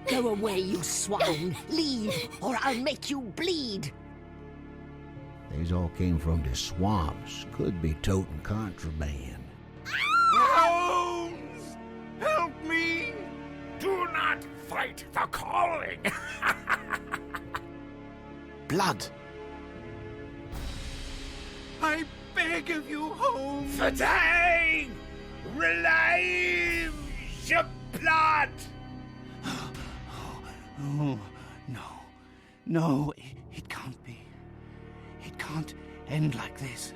Go away, you swine! Leave, or I'll make you bleed! These all came from the swamps. Could be toting contraband. Holmes! Help me! Do not fight the calling! Blood! I beg of you, Holmes! The day! Relieve your blood! Oh, no. No, it can't be. It can't end like this.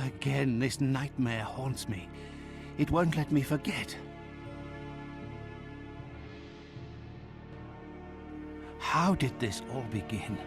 Again, this nightmare haunts me. It won't let me forget. How did this all begin?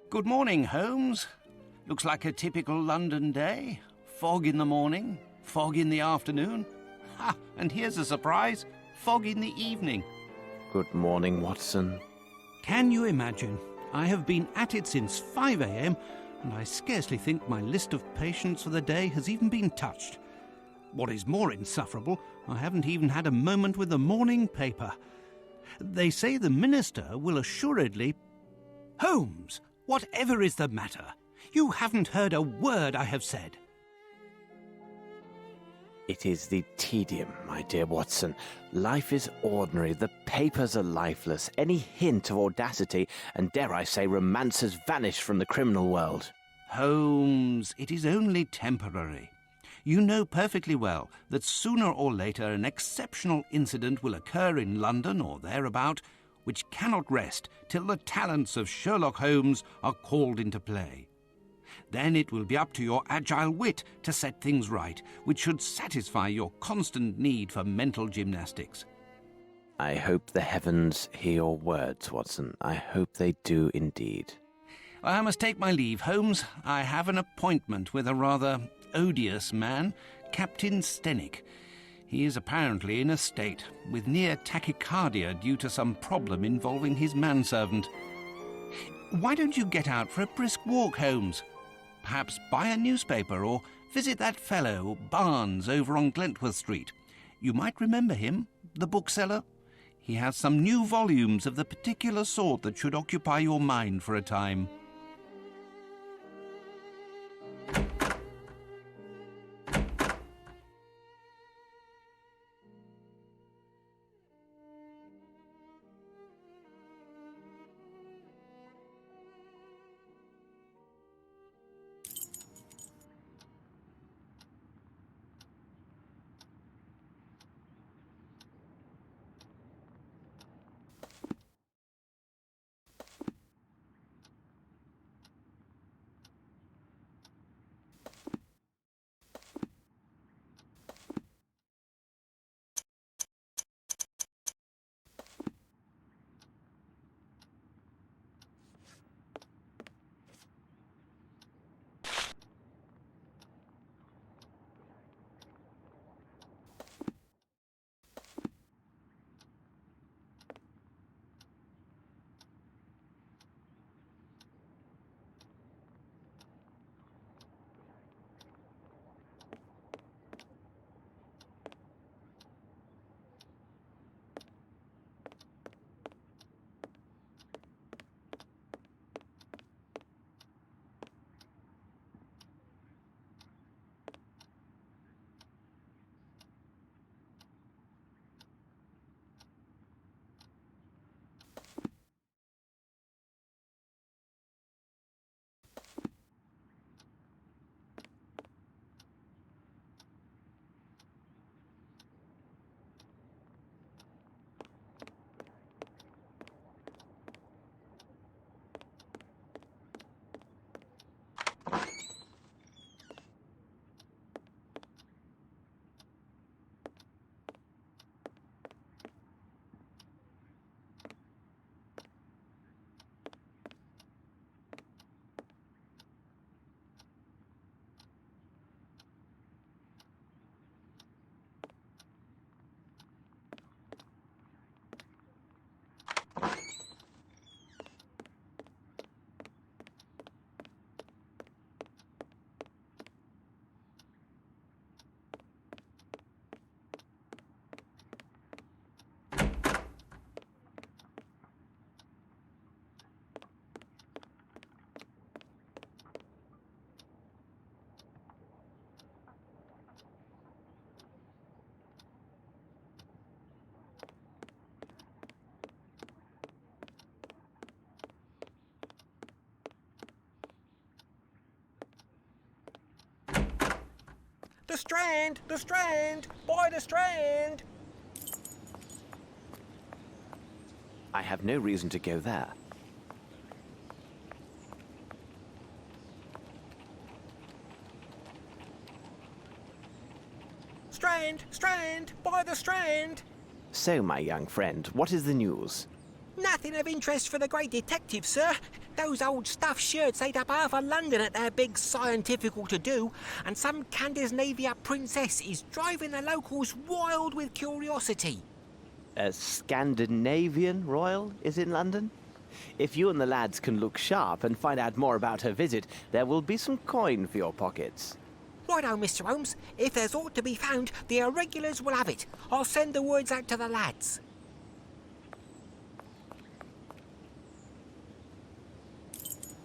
Good morning, Holmes. Looks like a typical London day. Fog in the morning, fog in the afternoon. Ha! And here's a surprise. Fog in the evening. Good morning, Watson. Can you imagine? I have been at it since 5 a.m. and I scarcely think my list of patients for the day has even been touched. What is more insufferable, I haven't even had a moment with the morning paper. They say the minister will assuredly... Holmes! Whatever is the matter? You haven't heard a word I have said. It is the tedium, my dear Watson. Life is ordinary. The papers are lifeless. Any hint of audacity, and dare I say romance, has vanished from the criminal world. Holmes, it is only temporary. You know perfectly well that sooner or later an exceptional incident will occur in London or thereabout, which cannot rest till the talents of Sherlock Holmes are called into play. Then it will be up to your agile wit to set things right, which should satisfy your constant need for mental gymnastics. I hope the heavens hear your words, Watson. I hope they do indeed. I must take my leave, Holmes. I have an appointment with a rather odious man, Captain Stenick. He is apparently in a state, with near tachycardia due to some problem involving his manservant. Why don't you get out for a brisk walk, Holmes? Perhaps buy a newspaper or visit that fellow, Barnes, over on Glentworth Street. You might remember him, the bookseller. He has some new volumes of the particular sort that should occupy your mind for a time. The Strand! The Strand! By the Strand! I have no reason to go there. Strand! Strand! By the Strand! So, my young friend, what is the news? Nothing of interest for the great detective, sir. Those old stuffed shirts ate up half of London at their big scientifical to-do, and some Scandinavia princess is driving the locals wild with curiosity. A Scandinavian royal is in London? If you and the lads can look sharp and find out more about her visit, there will be some coin for your pockets. Righto, Mr. Holmes. If there's aught to be found, the irregulars will have it. I'll send the words out to the lads.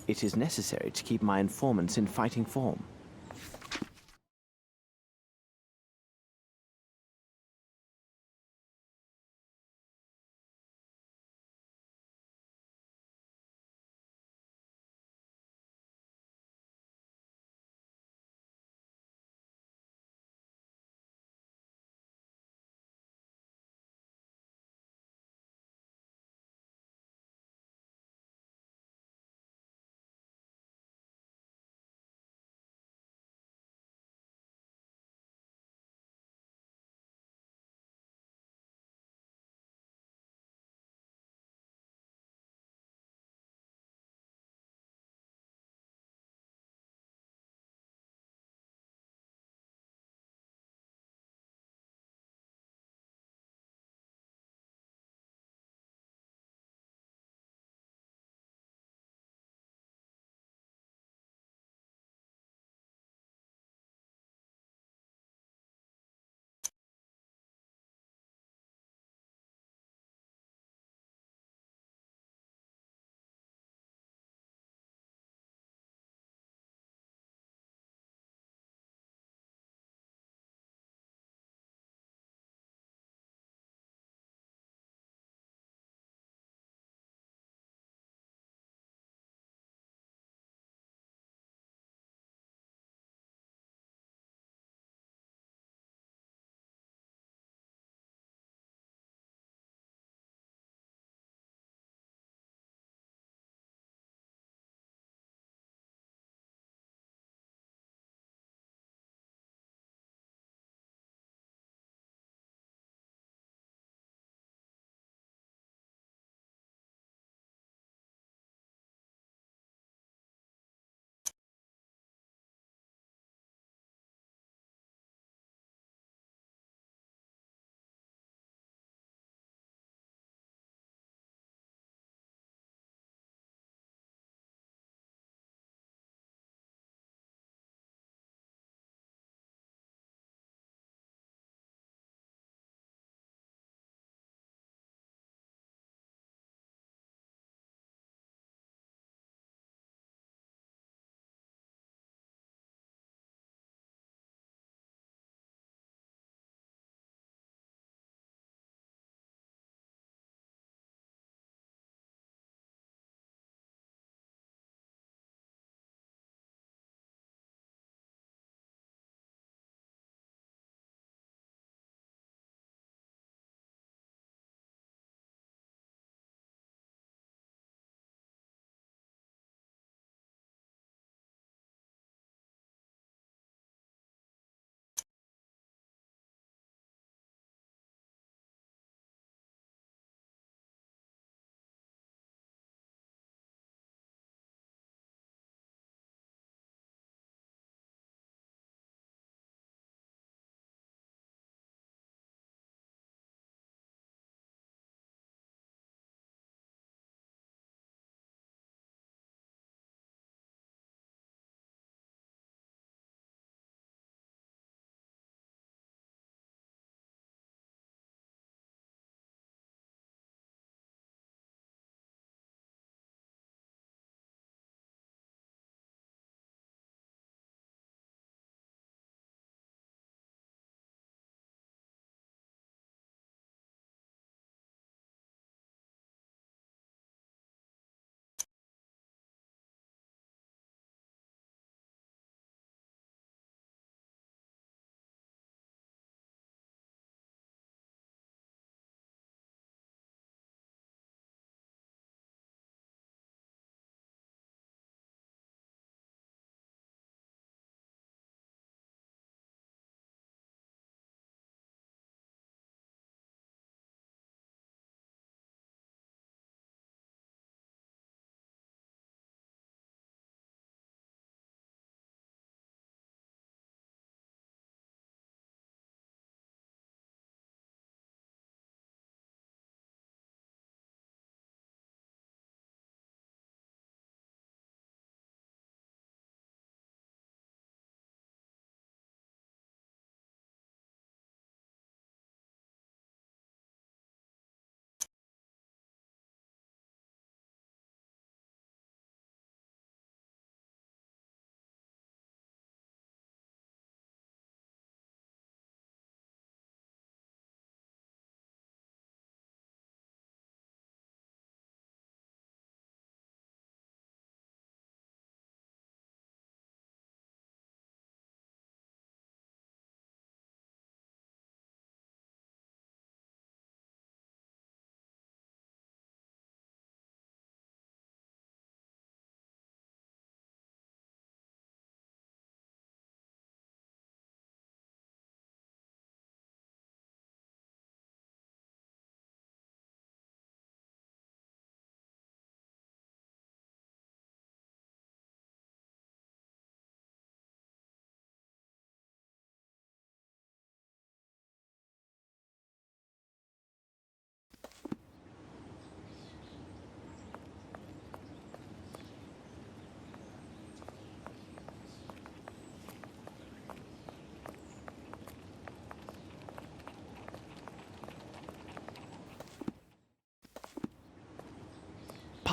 It is necessary to keep my informants in fighting form.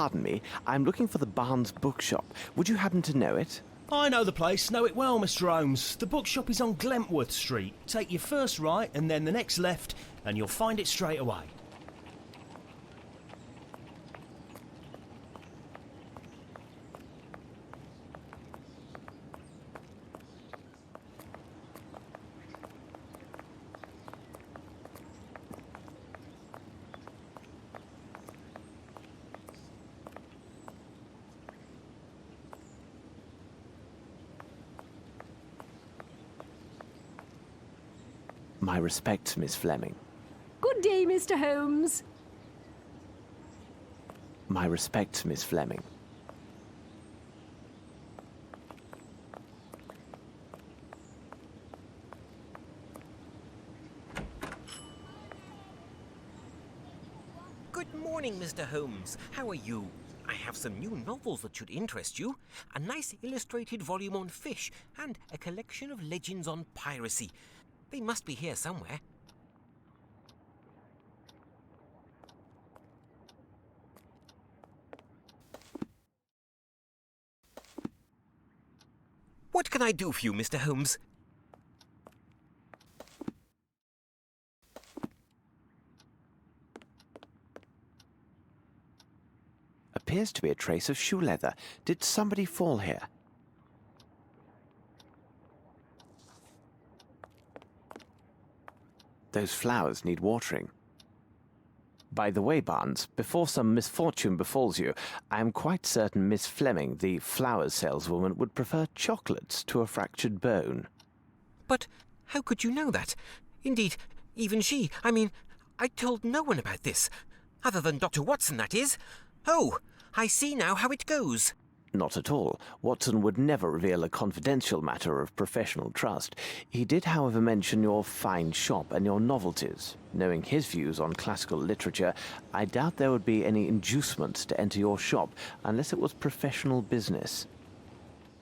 pardon me. I'm looking for the Barnes bookshop. Would you happen to know it? I know the place, know it well, Mr. Holmes. The bookshop is on Glentworth Street. Take your first right and then the next left, and you'll find it straight away. My respects, Miss Fleming. Good day, Mr. Holmes. My respects, Miss Fleming. Good morning, Mr. Holmes. How are you? I have some new novels that should interest you. A nice illustrated volume on fish and a collection of legends on piracy. They must be here somewhere. What can I do for you, Mr. Holmes? Appears to be a trace of shoe leather. Did somebody fall here? Those flowers need watering. By the way, Barnes, before some misfortune befalls you, I am quite certain Miss Fleming, the flowers saleswoman, would prefer chocolates to a fractured bone. But how could you know that? Indeed, even she, I told no one about this. Other than Dr. Watson, that is. Oh, I see now how it goes. Not at all. Watson would never reveal a confidential matter of professional trust. He did, however, mention your fine shop and your novelties. Knowing his views on classical literature, I doubt there would be any inducement to enter your shop unless it was professional business.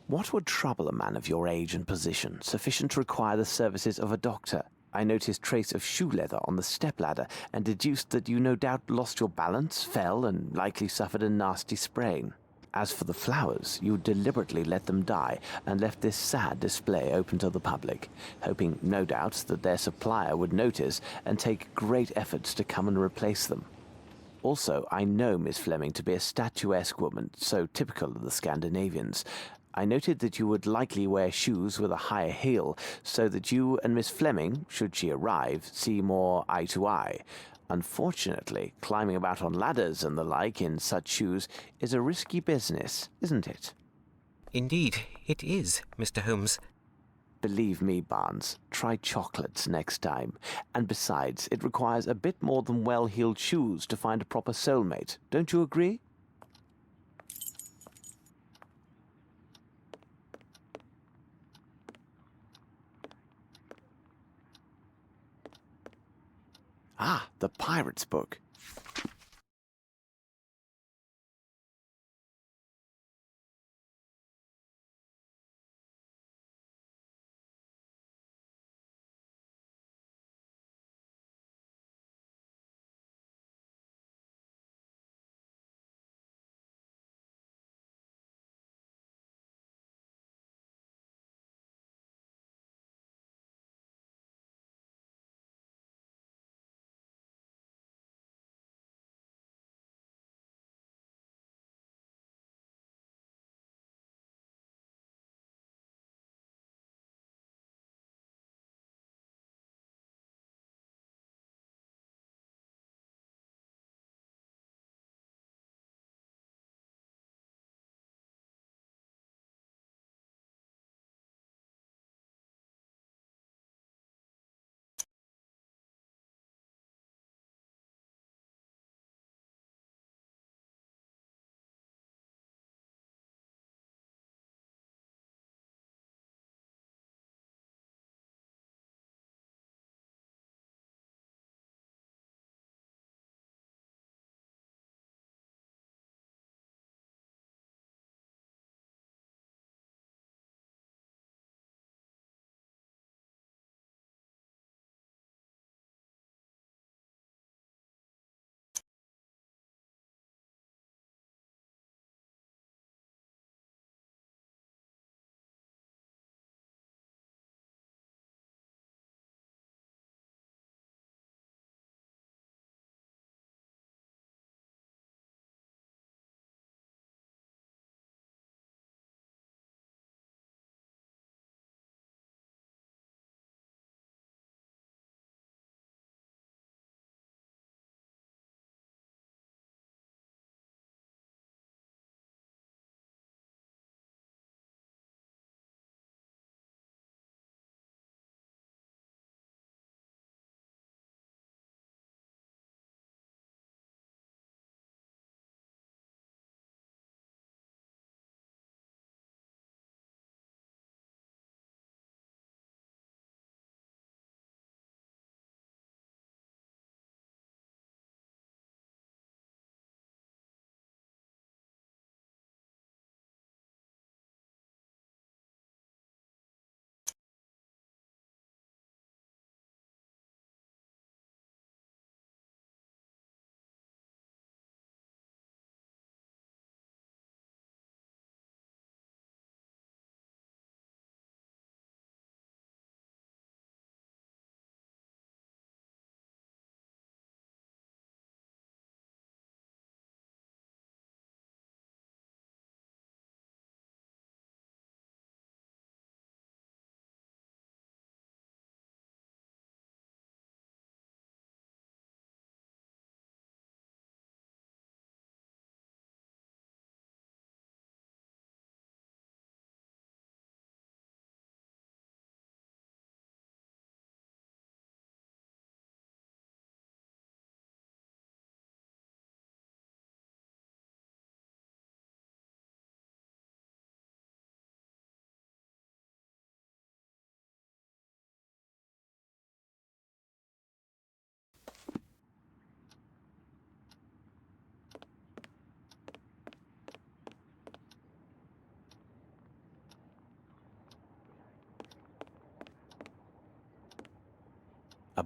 What would trouble a man of your age and position, sufficient to require the services of a doctor? I noticed trace of shoe leather on the stepladder and deduced that you no doubt lost your balance, fell, and likely suffered a nasty sprain. As for the flowers, you deliberately let them die and left this sad display open to the public, hoping, no doubt, that their supplier would notice and take great efforts to come and replace them. Also, I know Miss Fleming to be a statuesque woman, so typical of the Scandinavians. I noted that you would likely wear shoes with a higher heel, so that you and Miss Fleming, should she arrive, see more eye to eye. Unfortunately, climbing about on ladders and the like in such shoes is a risky business, isn't it? Indeed, it is, Mr. Holmes. Believe me, Barnes, try chocolates next time. And besides, it requires a bit more than well-heeled shoes to find a proper soulmate. Don't you agree? Ah, the pirate's book.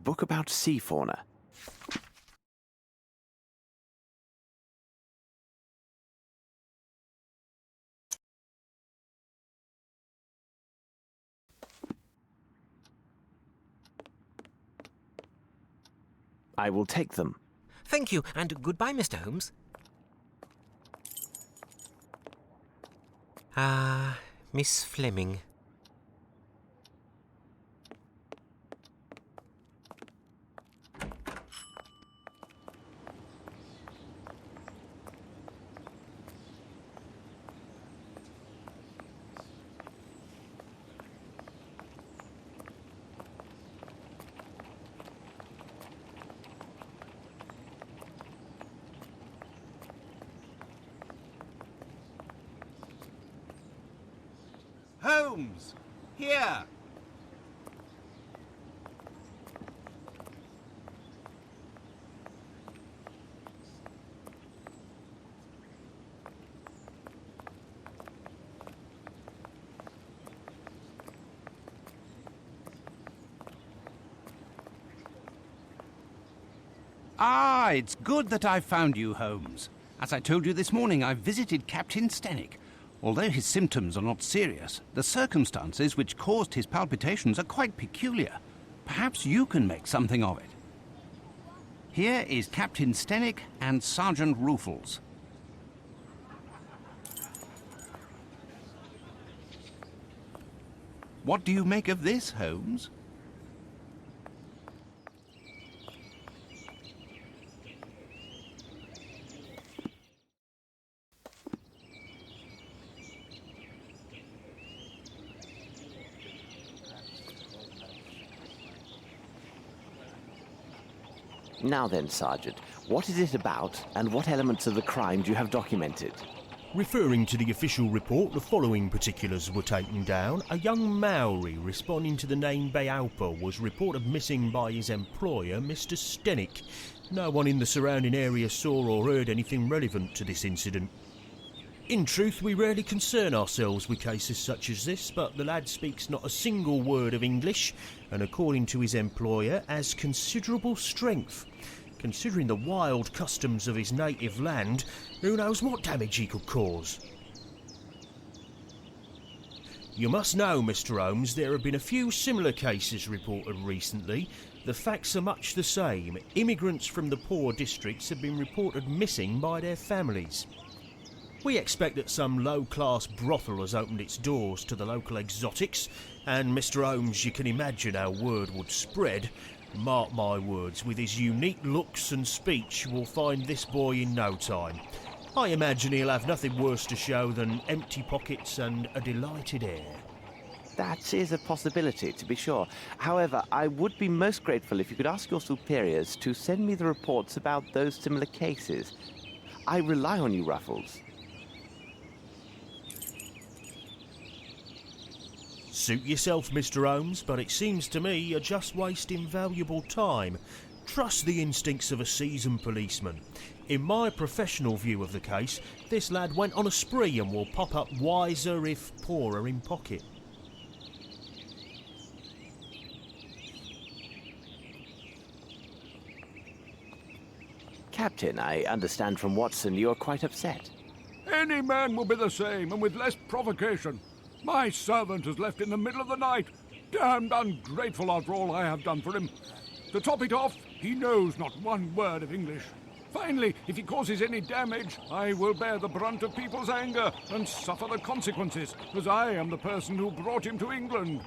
book about sea fauna. I will take them. Thank you, and goodbye, Mr. Holmes. Miss Fleming. Holmes! Here! Ah, it's good that I found you, Holmes. As I told you this morning, I visited Captain Stenick. Although his symptoms are not serious, the circumstances which caused his palpitations are quite peculiar. Perhaps you can make something of it. Here is Captain Stenick and Sergeant Ruffles. What do you make of this, Holmes? Now then, Sergeant, what is it about, and what elements of the crime do you have documented? Referring to the official report, the following particulars were taken down. A young Maori responding to the name Beaupa was reported missing by his employer, Mr. Stenick. No one in the surrounding area saw or heard anything relevant to this incident. In truth, we rarely concern ourselves with cases such as this, but the lad speaks not a single word of English, and according to his employer, has considerable strength. Considering the wild customs of his native land, who knows what damage he could cause? You must know, Mr. Holmes, there have been a few similar cases reported recently. The facts are much the same. Immigrants from the poor districts have been reported missing by their families. We expect that some low-class brothel has opened its doors to the local exotics, and Mr. Holmes, you can imagine how word would spread. Mark my words, with his unique looks and speech, we'll find this boy in no time. I imagine he'll have nothing worse to show than empty pockets and a delighted air. That is a possibility, to be sure. However, I would be most grateful if you could ask your superiors to send me the reports about those similar cases. I rely on you, Ruffles. Suit yourself, Mr. Holmes, but it seems to me you're just wasting valuable time. Trust the instincts of a seasoned policeman. In my professional view of the case, this lad went on a spree and will pop up wiser if poorer in pocket. Captain, I understand from Watson you are quite upset. Any man will be the same, and with less provocation. My servant has left in the middle of the night. Damned ungrateful after all I have done for him. To top it off, he knows not one word of English. Finally, if he causes any damage, I will bear the brunt of people's anger and suffer the consequences, as I am the person who brought him to England.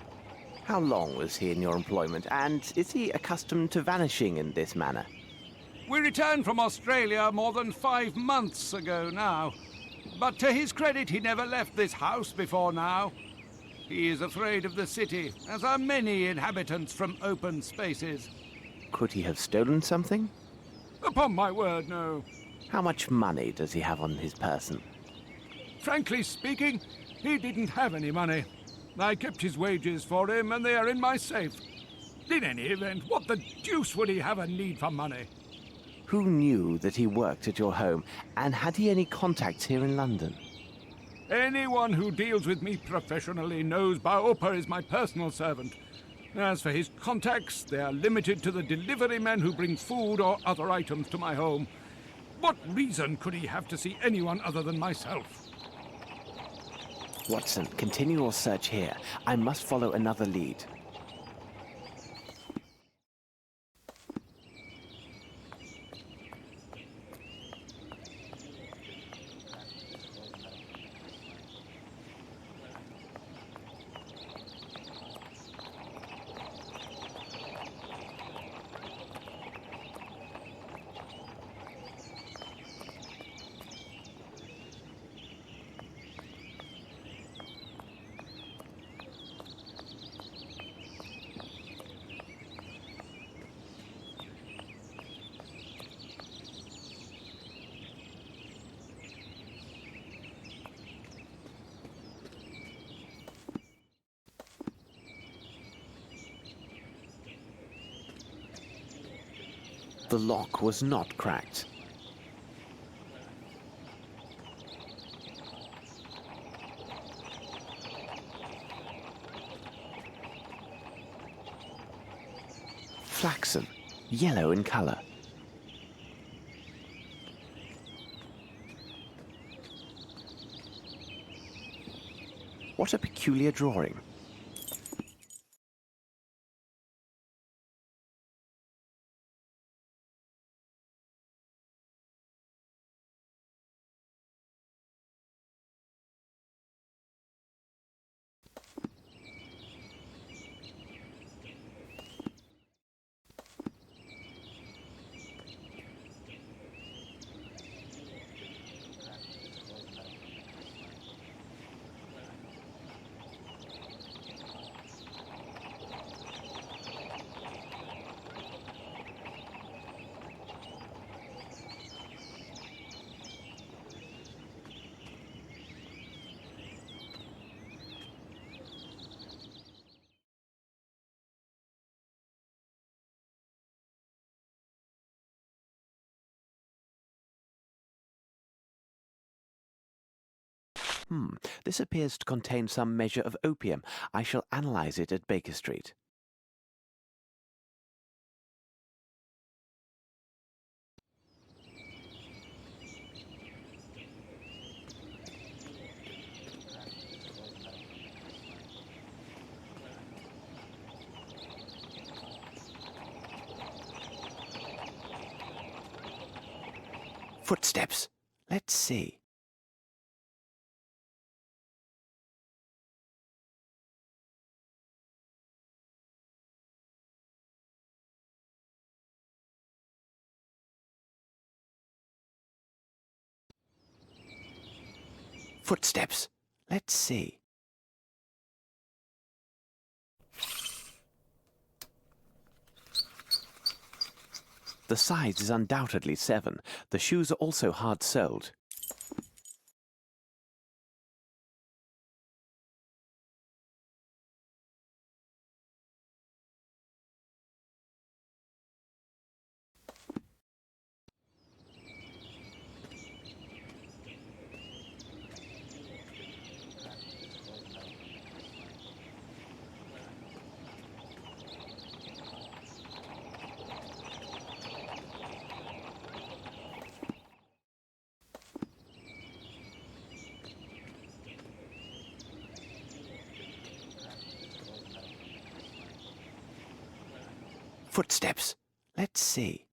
How long was he in your employment, and is he accustomed to vanishing in this manner? We returned from Australia more than 5 months ago now. But to his credit, he never left this house before now. He is afraid of the city, as are many inhabitants from open spaces. Could he have stolen something? Upon my word, no. How much money does he have on his person? Frankly speaking, he didn't have any money. I kept his wages for him, and they are in my safe. In any event, what the deuce would he have a need for money? Who knew that he worked at your home, and had he any contacts here in London? Anyone who deals with me professionally knows Beaupa is my personal servant. As for his contacts, they are limited to the delivery men who bring food or other items to my home. What reason could he have to see anyone other than myself? Watson, continue your search here. I must follow another lead. The lock was not cracked. Flaxen, yellow in color. What a peculiar drawing. This appears to contain some measure of opium. I shall analyze it at Baker Street. Footsteps. Let's see. Footsteps. Let's see. The size is undoubtedly 7. The shoes are also hard-soled. Footsteps. Let's see.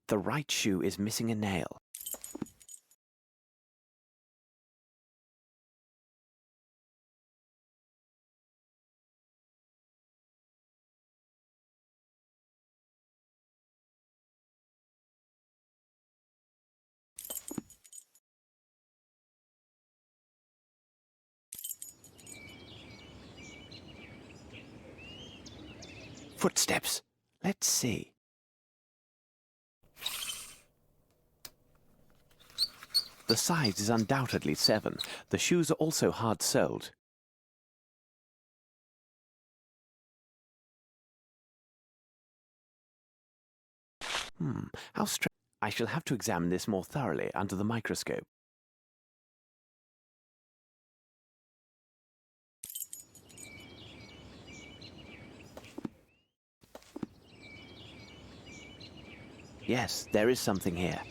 The right shoe is missing a nail. Footsteps. Let's see. The size is undoubtedly 7. The shoes are also hard-soled. How strange. I shall have to examine this more thoroughly under the microscope. Yes, there is something here.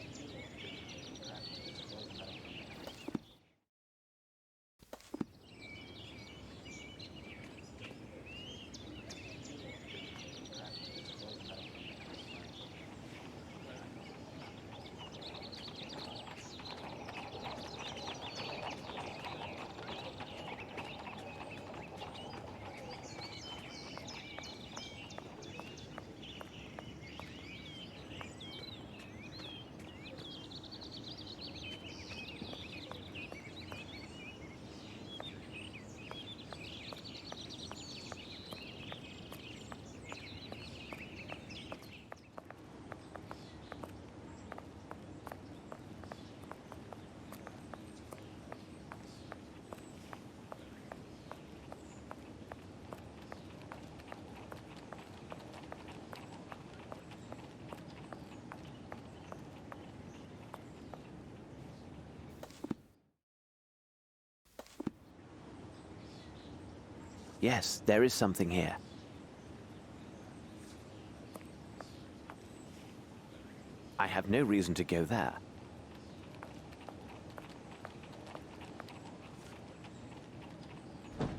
Yes, there is something here. I have no reason to go there.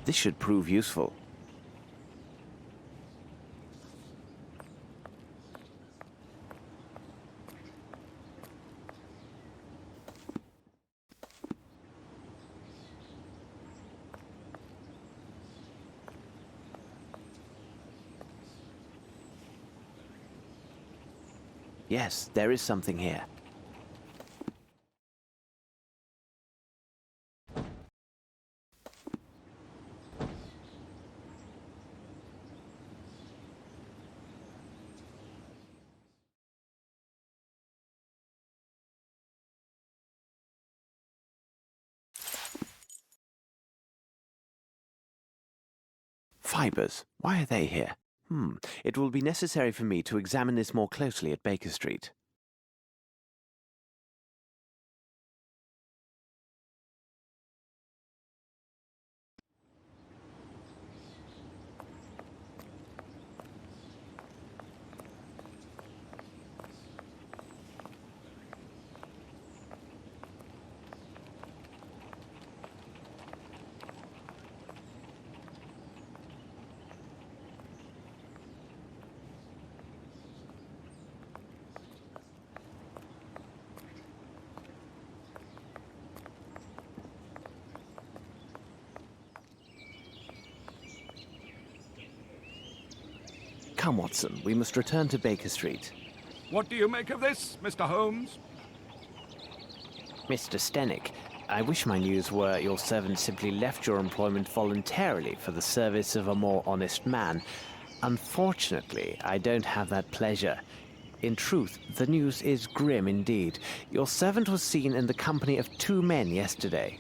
This should prove useful. Yes, there is something here. Fibers. Why are they here? It will be necessary for me to examine this more closely at Baker Street. Come, Watson, we must return to Baker Street. What do you make of this, Mr. Holmes? Mr. Stenick, I wish my news were your servant simply left your employment voluntarily for the service of a more honest man. Unfortunately, I don't have that pleasure. In truth, the news is grim indeed. Your servant was seen in the company of 2 men yesterday.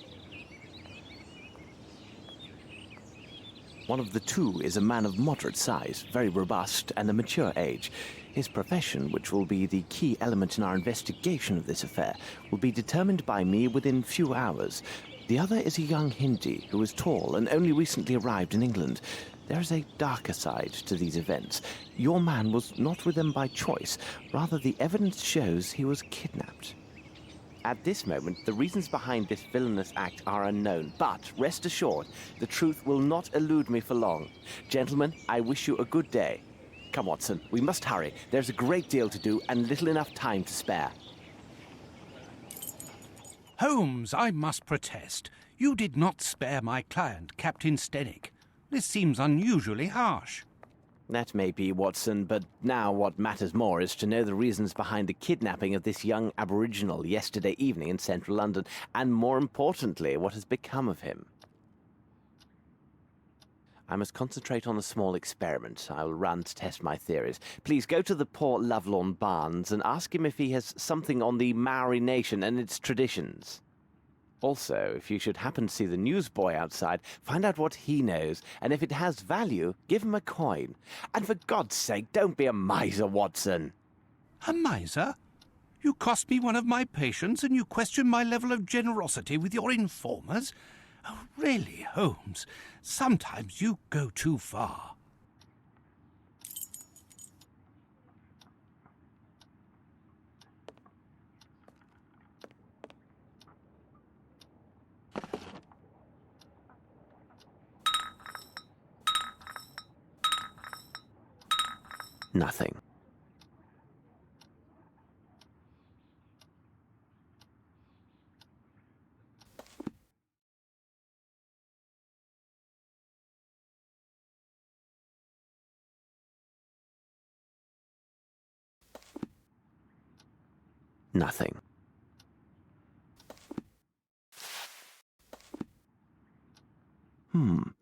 One of the 2 is a man of moderate size, very robust, and a mature age. His profession, which will be the key element in our investigation of this affair, will be determined by me within few hours. The other is a young Hindi who is tall and only recently arrived in England. There is a darker side to these events. Your man was not with them by choice. Rather, the evidence shows he was kidnapped. At this moment, the reasons behind this villainous act are unknown, but rest assured, the truth will not elude me for long. Gentlemen, I wish you a good day. Come, Watson, we must hurry. There's a great deal to do and little enough time to spare. Holmes, I must protest. You did not spare my client, Captain Stenick. This seems unusually harsh. That may be, Watson, but now what matters more is to know the reasons behind the kidnapping of this young aboriginal yesterday evening in central London, and more importantly, what has become of him. I must concentrate on a small experiment I will run to test my theories. Please go to the poor Lovelorn Barnes and ask him if he has something on the Maori nation and its traditions. Also, if you should happen to see the newsboy outside, find out what he knows, and if it has value, give him a coin. And for God's sake, don't be a miser, Watson. A miser? You cost me one of my patients, and you question my level of generosity with your informers? Oh, really, Holmes, sometimes you go too far. Nothing. Nothing.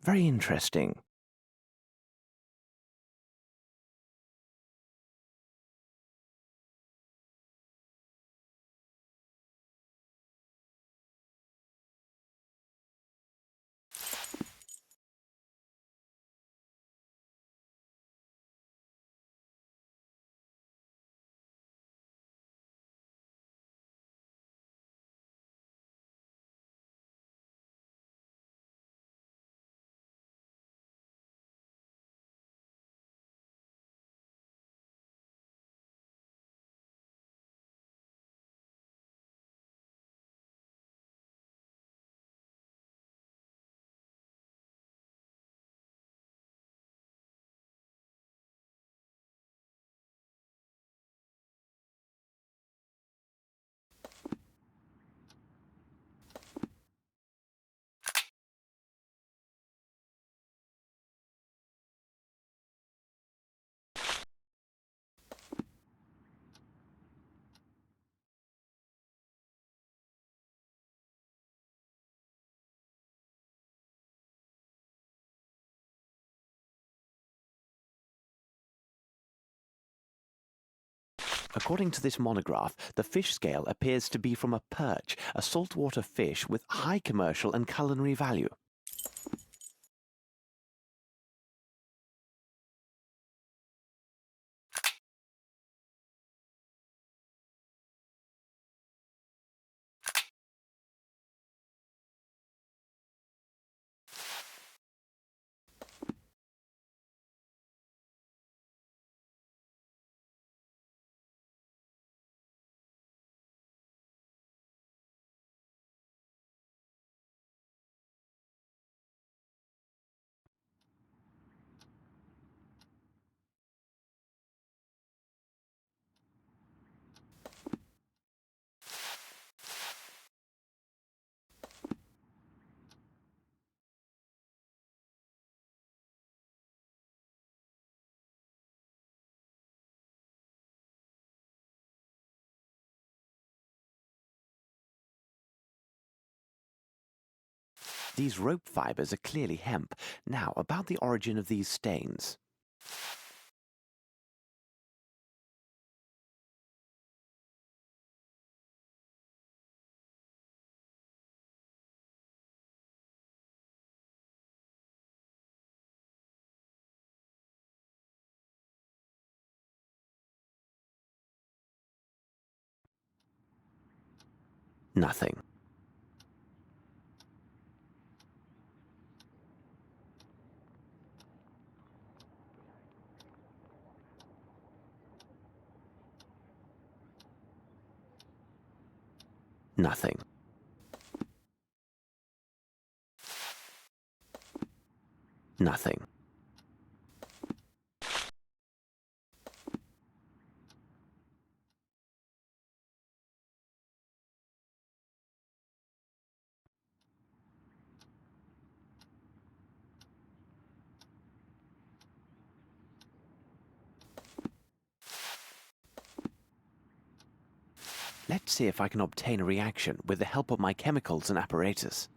Very interesting. According to this monograph, the fish scale appears to be from a perch, a saltwater fish with high commercial and culinary value. These rope fibers are clearly hemp. Now, about the origin of these stains. Nothing. Nothing. Nothing. Let's see if I can obtain a reaction with the help of my chemicals and apparatus.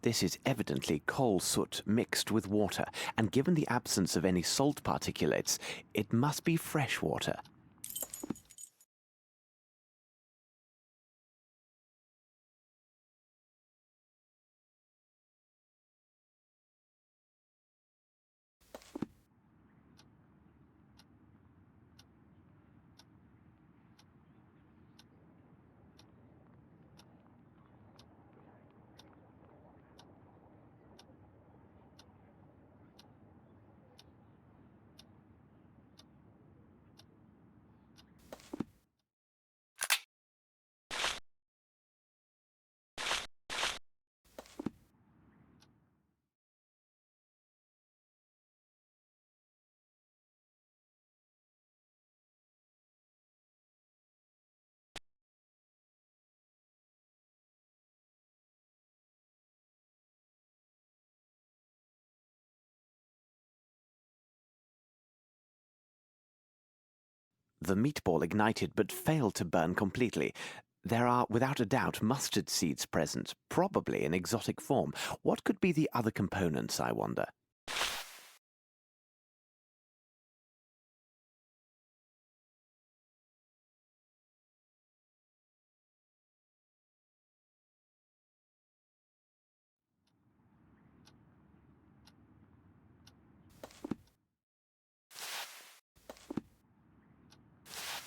This is evidently coal soot mixed with water, and given the absence of any salt particulates, it must be fresh water. The meatball ignited but failed to burn completely. There are, without a doubt, mustard seeds present, probably in exotic form. What could be the other components, I wonder?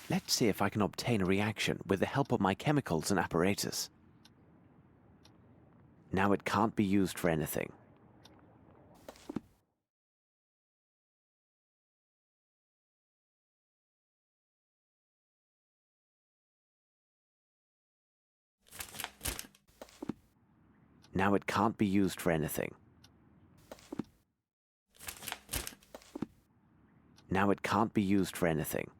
Let's see if I can obtain a reaction with the help of my chemicals and apparatus. Now it can't be used for anything. Now it can't be used for anything. Now it can't be used for anything.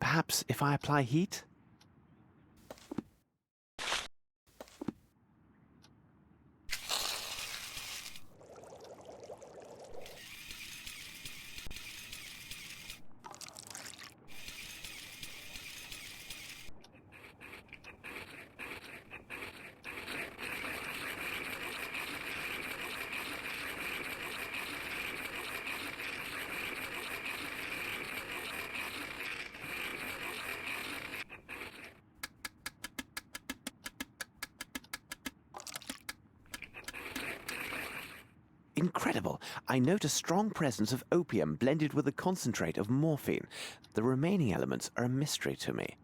Perhaps if I apply heat? Incredible! I note a strong presence of opium blended with a concentrate of morphine. The remaining elements are a mystery to me.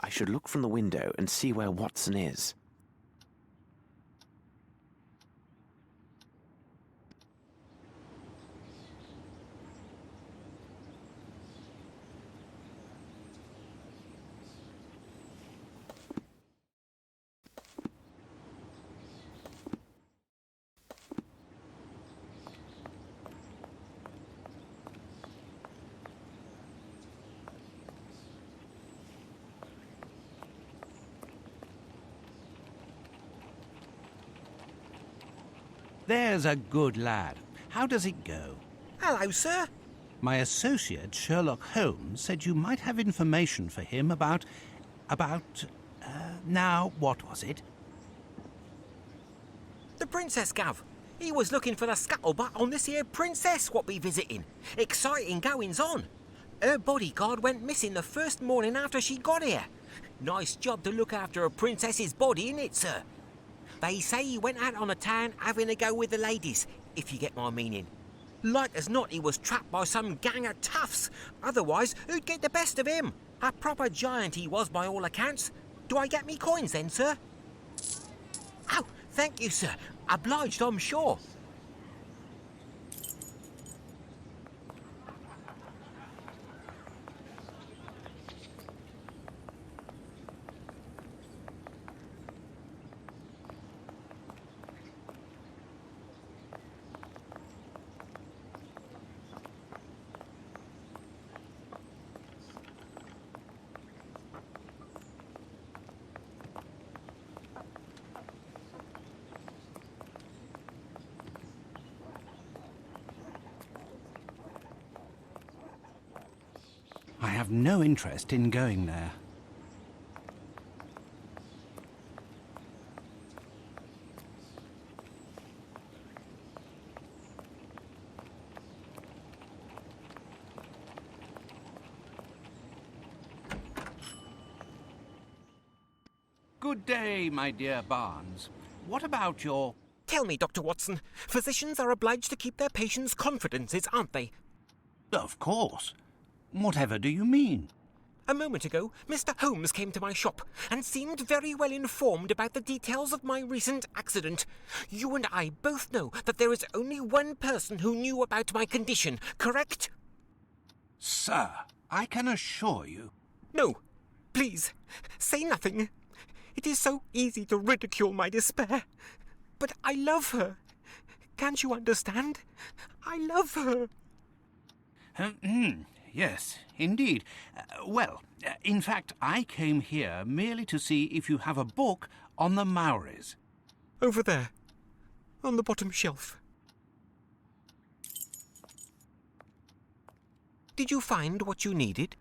I should look from the window and see where Watson is. There's a good lad. How does it go? Hello, sir. My associate, Sherlock Holmes, said you might have information for him about... now, what was it? The Princess, Gov. He was looking for the scuttlebutt on this here princess what be visiting. Exciting goings on. Her bodyguard went missing the first morning after she got here. Nice job to look after a princess's body, innit, sir? They say he went out on the town having a go with the ladies, if you get my meaning. Like as not, he was trapped by some gang of toughs. Otherwise, who'd get the best of him? A proper giant he was by all accounts. Do I get me coins then, sir? Oh, thank you, sir. Obliged, I'm sure. have no interest in going there. Good day, my dear Barnes. What about your... Tell me, Dr. Watson, physicians are obliged to keep their patients' confidences, aren't they? Of course. Whatever do you mean? A moment ago, Mr. Holmes came to my shop and seemed very well informed about the details of my recent accident. You and I both know that there is only one person who knew about my condition, correct? Sir, I can assure you... No, please, say nothing. It is so easy to ridicule my despair. But I love her. Can't you understand? I love her. Yes, indeed. In fact, I came here merely to see if you have a book on the Maoris. Over there, on the bottom shelf. Did you find what you needed?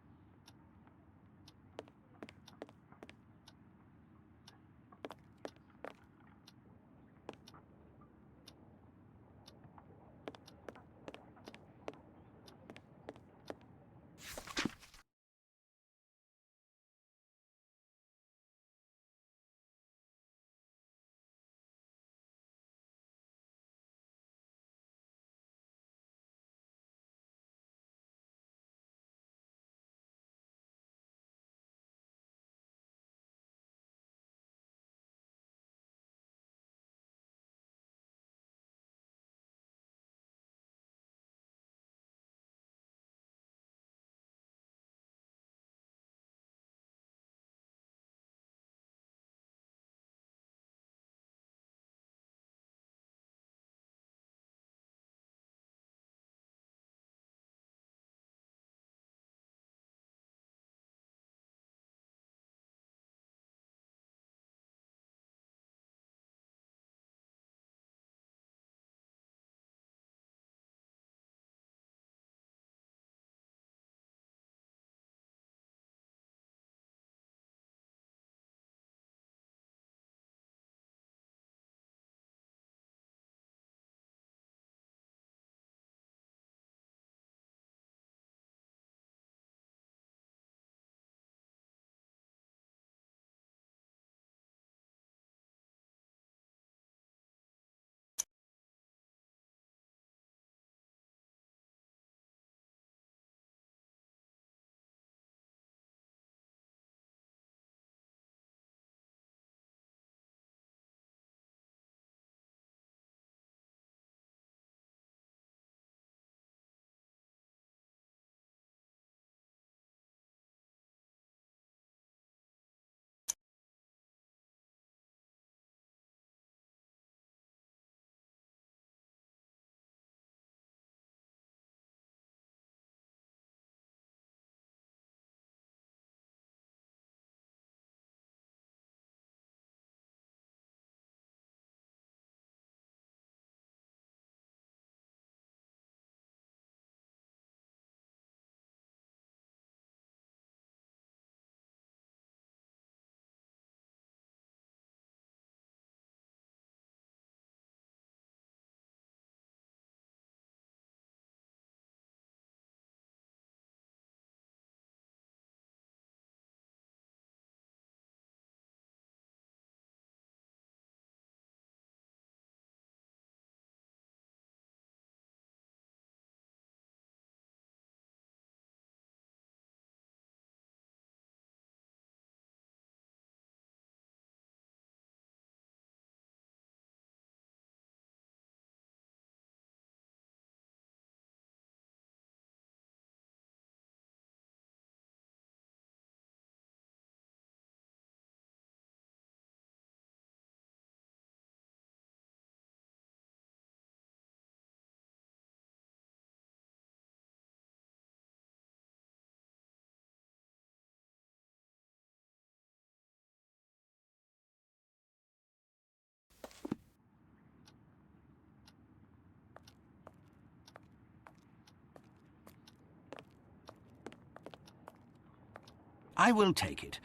I will take it.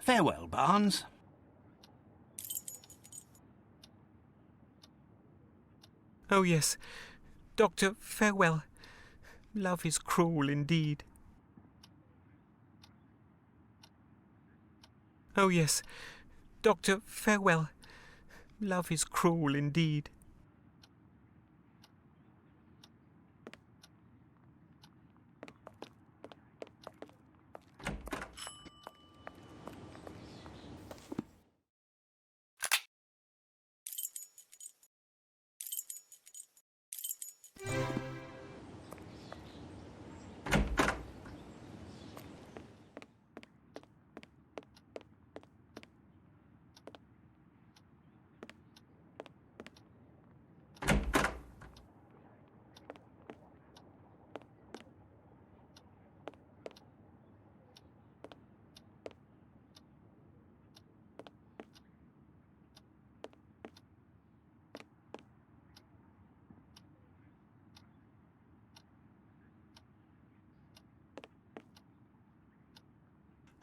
Farewell, Barnes. Oh, yes. Doctor, farewell. Love is cruel indeed. Oh, yes. Doctor, farewell. Love is cruel indeed.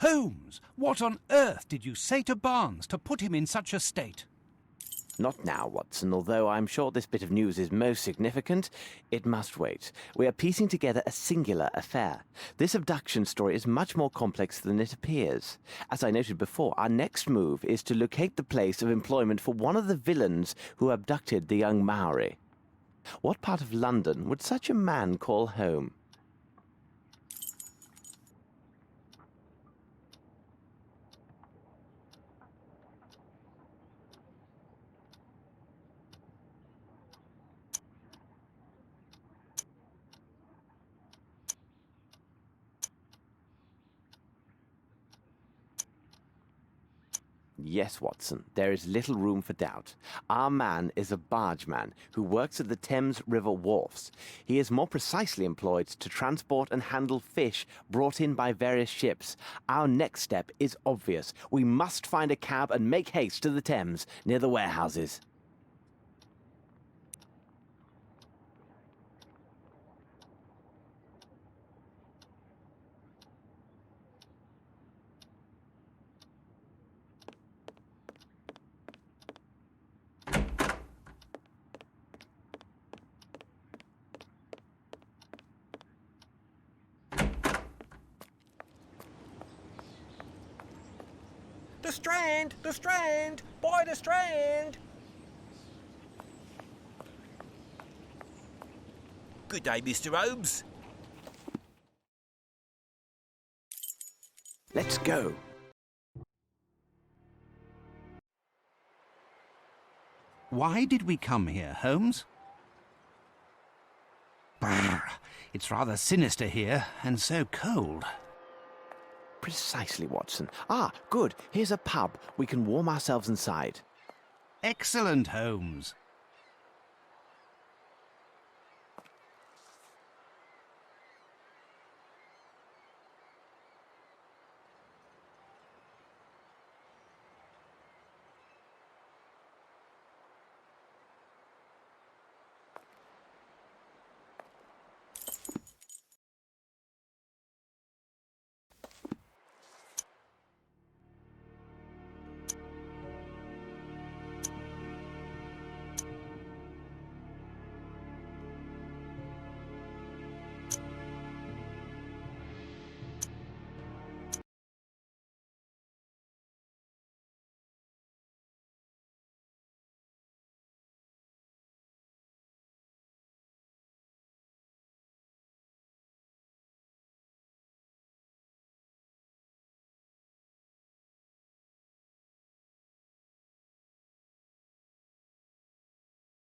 Holmes, what on earth did you say to Barnes to put him in such a state? Not now, Watson. Although I'm sure this bit of news is most significant, it must wait. We are piecing together a singular affair. This abduction story is much more complex than it appears. As I noted before, our next move is to locate the place of employment for one of the villains who abducted the young Maori. What part of London would such a man call home? Yes, Watson, there is little room for doubt. Our man is a bargeman who works at the Thames River wharfs. He is more precisely employed to transport and handle fish brought in by various ships. Our next step is obvious. We must find a cab and make haste to the Thames, near the warehouses. The Strand! The Strand! By the Strand! Good day, Mr. Holmes. Let's go. Why did we come here, Holmes? Brr, it's rather sinister here, and so cold. Precisely, Watson. Ah, good. Here's a pub. We can warm ourselves inside. Excellent, Holmes.